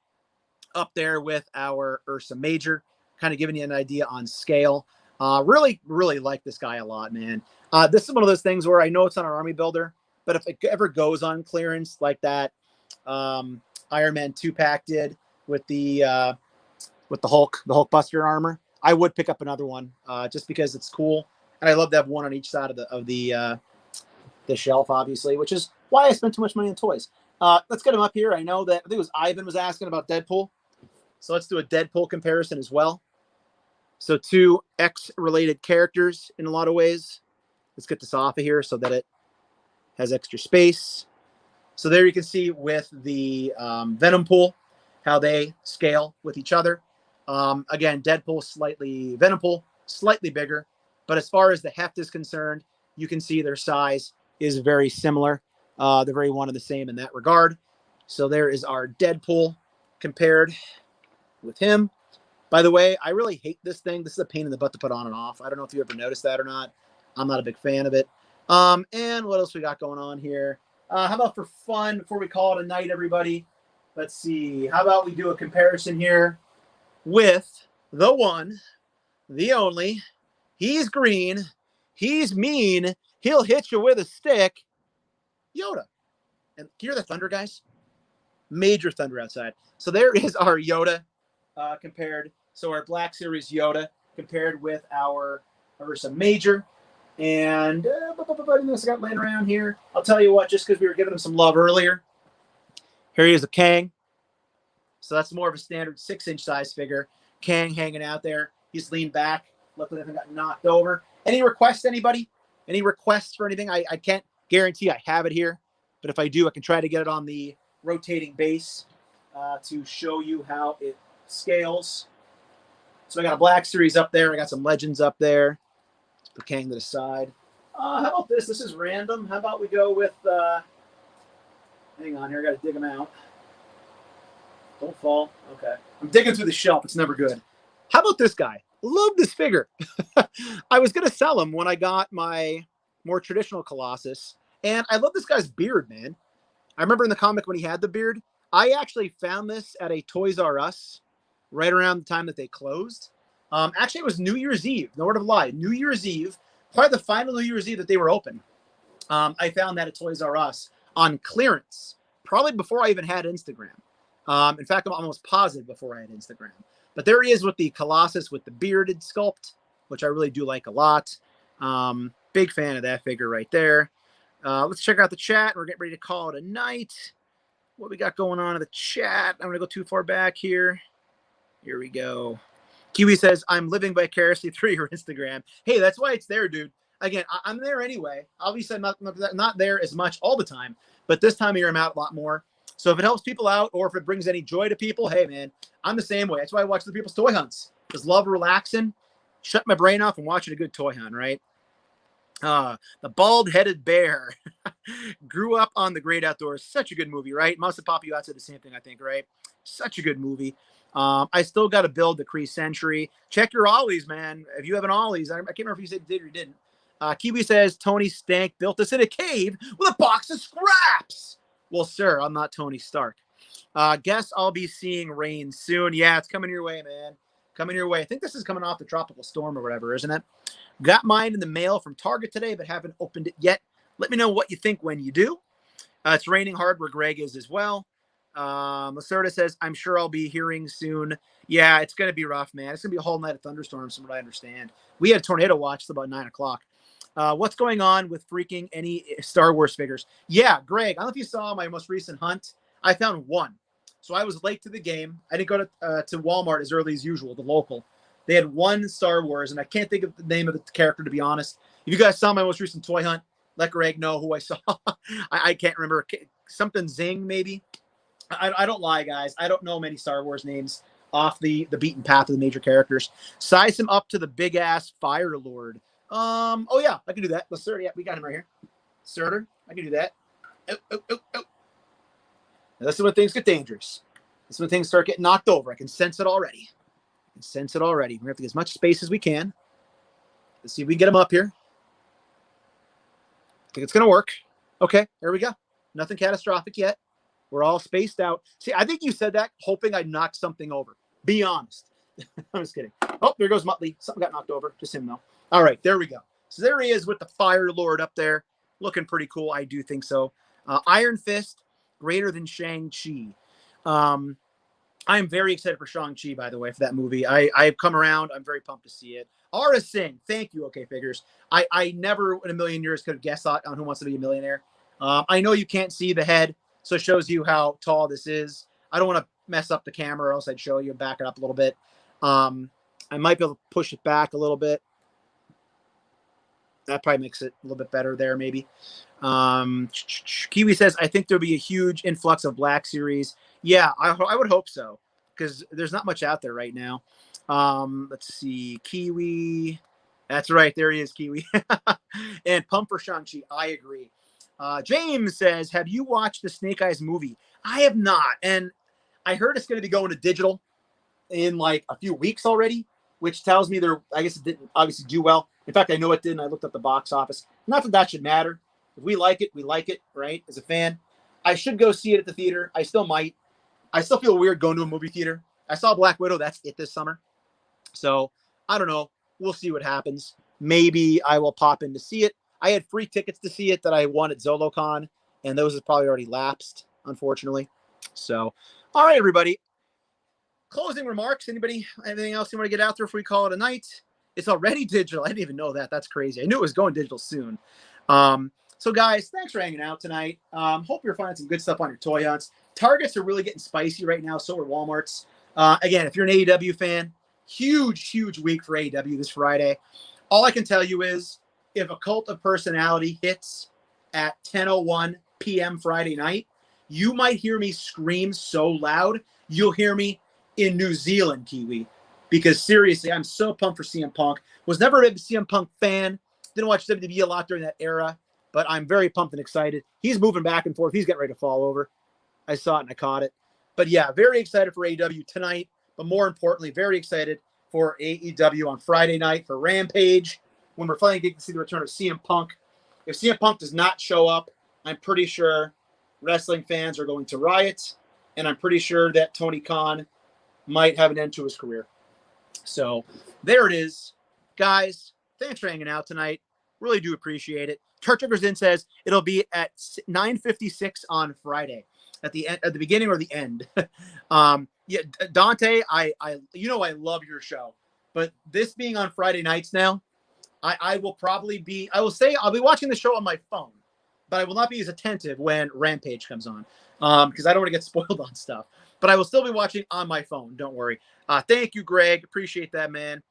up there with our Ursa Major, kind of giving you an idea on scale. Really like this guy a lot, man. This is one of those things where I know it's on our army builder, but if it ever goes on clearance like that, Iron Man 2-pack did with the Hulkbuster armor, I would pick up another one just because it's cool, and I love to have one on each side of the shelf, obviously, which is why I spent too much money on toys. Let's get him up here. I know that I think it was Ivan was asking about Deadpool, so let's do a Deadpool comparison as well. So two X-related characters in a lot of ways. Let's get this off of here so that it has extra space. So there you can see with the Venom Pool how they scale with each other. Again, Deadpool slightly, Venom Pool slightly bigger, but as far as the heft is concerned, you can see their size is very similar. They're very one and the same in that regard. So there is our Deadpool compared with him. By the way, I really hate this thing. This is a pain in the butt to put on and off. I don't know if you ever noticed that or not. I'm not a big fan of it. And what else we got going on here? How about for fun, before we call it a night, everybody? Let's see. How about we do a comparison here with the one, the only. He's green. He's mean. He'll hit you with a stick. Yoda. And hear the thunder, guys? Major thunder outside. So there is our Yoda compared. So our Black Series Yoda compared with our Ursa Major. And anything else I got laying around here? I'll tell you what, just because we were giving him some love earlier. Here he is, a Kang. So that's more of a standard 6-inch size figure. Kang hanging out there. He's leaned back. Luckily, nothing got knocked over. Any requests, anybody? Any requests for anything? I can't guarantee I have it here. But if I do, I can try to get it on the rotating base to show you how it scales. So I got a Black Series up there. I got some Legends up there. Let's put Kang to the side. How about this? This is random. How about we go with... hang on here. I got to dig them out. Don't fall. Okay. I'm digging through the shelf. It's never good. How about this guy? Love this figure. I was going to sell him when I got my more traditional Colossus. And I love this guy's beard, man. I remember in the comic when he had the beard. I actually found this at a Toys R Us right around the time that they closed. Actually, it was New Year's Eve. No word of lie. New Year's Eve. Probably the final New Year's Eve that they were open. I found that at Toys R Us on clearance. Probably before I even had Instagram. In fact, I'm almost positive before I had Instagram. But there he is with the Colossus with the bearded sculpt, which I really do like a lot. Big fan of that figure right there. Let's check out the chat. We're getting ready to call it a night. What we got going on in the chat? I'm going to go too far back here. Here we go. Kiwi says, I'm living vicariously through your Instagram. Hey, that's why it's there, dude. Again, I'm there anyway. Obviously, I'm not there as much all the time, but this time of year, I'm out a lot more. So if it helps people out or if it brings any joy to people, hey, man, I'm the same way. That's why I watch the people's toy hunts. Just love relaxing, shut my brain off and watching a good toy hunt, right? The Bald-Headed Bear grew up on The Great Outdoors. Such a good movie, right? Mouse and Papa, you said the same thing, I think, right? Such a good movie. I still got to build the Kree Sentry. Check your Ollies, man. If you have an Ollies, I can't remember if you said did or didn't. Kiwi says, Tony Stank built us in a cave with a box of scraps. Well, sir, I'm not Tony Stark. Guess I'll be seeing rain soon. Yeah, it's coming your way, man. Coming your way. I think this is coming off the tropical storm or whatever, isn't it? Got mine in the mail from Target today, but haven't opened it yet. Let me know what you think when you do. It's raining hard where Greg is as well. Lacerda says, I'm sure I'll be hearing soon. Yeah, it's going to be rough, man. It's going to be a whole night of thunderstorms from what I understand. We had a tornado watch till about 9 o'clock. What's going on with freaking any Star Wars figures? Yeah, Greg, I don't know if you saw my most recent hunt. I found one. So I was late to the game. I didn't go to Walmart as early as usual, the local. They had one Star Wars, and I can't think of the name of the character, to be honest. If you guys saw my most recent toy hunt, let Greg know who I saw. I can't remember. Something Zing, maybe. I don't lie, guys. I don't know many Star Wars names off the beaten path of the major characters. Size him up to the big-ass Fire Lord. Oh, yeah, I can do that. Let's yeah, we got him right here. Surtur, I can do that. Oh, oh, oh, oh. Now, this is when things get dangerous. This is when things start getting knocked over. I can sense it already. We're going to have to get as much space as we can. Let's see if we can get him up here. I think it's going to work. Okay, there we go. Nothing catastrophic yet. We're all spaced out. See, I think you said that hoping I'd knock something over. Be honest. I'm just kidding. Oh, there goes Muttley. Something got knocked over. Just him, though. All right, there we go. So there he is with the Fire Lord up there. Looking pretty cool. I do think so. Iron Fist, greater than Shang-Chi. I'm very excited for Shang-Chi, by the way, for that movie. I've come around. I'm very pumped to see it. Ara Singh, thank you, OK Figures. I never in a million years could have guessed on Who Wants to Be a Millionaire. I know you can't see the head, so it shows you how tall this is. I don't want to mess up the camera, or else I'd show you, back it up a little bit. I might be able to push it back a little bit. That probably makes it a little bit better there, maybe. Kiwi says, I think there'll be a huge influx of Black Series. Yeah, I would hope so, because there's not much out there right now. Let's see. Kiwi. That's right. There he is, Kiwi. And pump for Shang-Chi. I agree. James says, have you watched the Snake Eyes movie? I have not. And I heard it's going to be going to digital in like a few weeks already, which tells me I guess it didn't obviously do well. In fact, I know it didn't. I looked up the box office. Not that that should matter. If we like it, we like it, right? As a fan, I should go see it at the theater. I still might. I still feel weird going to a movie theater. I saw Black Widow. That's it this summer. So I don't know. We'll see what happens. Maybe I will pop in to see it. I had free tickets to see it that I won at ZoloCon, and those have probably already lapsed, unfortunately. So, all right, everybody. Closing remarks. Anybody? Anything else you want to get out there before we call it a night? It's already digital. I didn't even know that. That's crazy. I knew it was going digital soon. So, guys, thanks for hanging out tonight. Hope you're finding some good stuff on your toy hunts. Targets are really getting spicy right now. So are Walmart's. Again, if you're an AEW fan, huge week for AEW this Friday. All I can tell you is if a Cult of Personality hits at 10:01 p.m. Friday night, you might hear me scream so loud, you'll hear me in New Zealand, Kiwi. Because seriously, I'm so pumped for CM Punk. Was never a CM Punk fan. Didn't watch WWE a lot during that era, but I'm very pumped and excited. He's moving back and forth. He's getting ready to fall over. I saw it and I caught it. But yeah, very excited for AEW tonight. But more importantly, very excited for AEW on Friday night for Rampage, when we're finally getting to see the return of CM Punk. If CM Punk does not show up, I'm pretty sure wrestling fans are going to riot. And I'm pretty sure that Tony Khan might have an end to his career. So there it is. Guys, thanks for hanging out tonight. Really do appreciate it. Turtriggers in says it'll be at 9:56 on Friday. At the end, at the beginning or the end. Yeah, Dante, I love your show. But this being on Friday nights now, I will probably be, I will say I'll be watching the show on my phone, but I will not be as attentive when Rampage comes on because I don't want to get spoiled on stuff. But I will still be watching on my phone. Don't worry. Thank you, Greg. Appreciate that, man.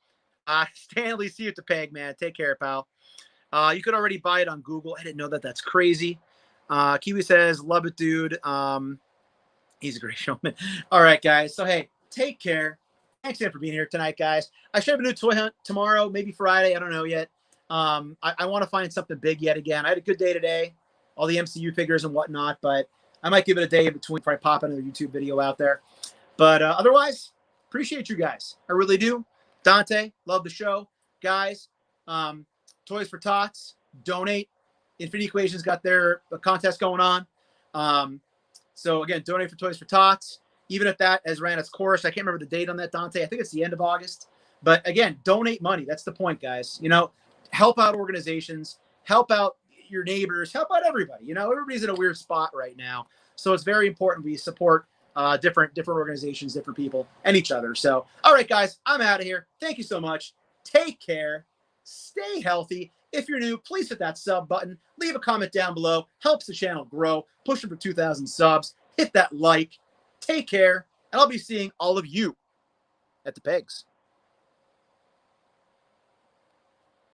Stanley, see you at the peg, man. Take care, pal. You could already buy it on Google. I didn't know that. That's crazy. Kiwi says, love it, dude. He's a great showman. All right, guys. So, hey, take care. Thanks again for being here tonight, guys. I should have a new toy hunt tomorrow, maybe Friday. I don't know yet. I want to find something big yet again. I had a good day today, all the MCU figures and whatnot, but I might give it a day in between before I pop another YouTube video out there. But otherwise, appreciate you guys. I really do. Dante, love the show. Guys, Toys for Tots, donate. Infinity Equations got their contest going on. So again, donate for Toys for Tots. Even if that has ran its course, I can't remember the date on that, Dante. I think it's the end of August. But again, donate money. That's the point, guys. You know, help out organizations, help out your neighbors, help out everybody. You know, everybody's in a weird spot right now. So it's very important we support different organizations, different people, and each other. So, all right, guys, I'm out of here. Thank you so much. Take care. Stay healthy. If you're new, please hit that sub button. Leave a comment down below. Helps the channel grow. Pushing for 2,000 subs. Hit that like. Take care. And I'll be seeing all of you at the pegs.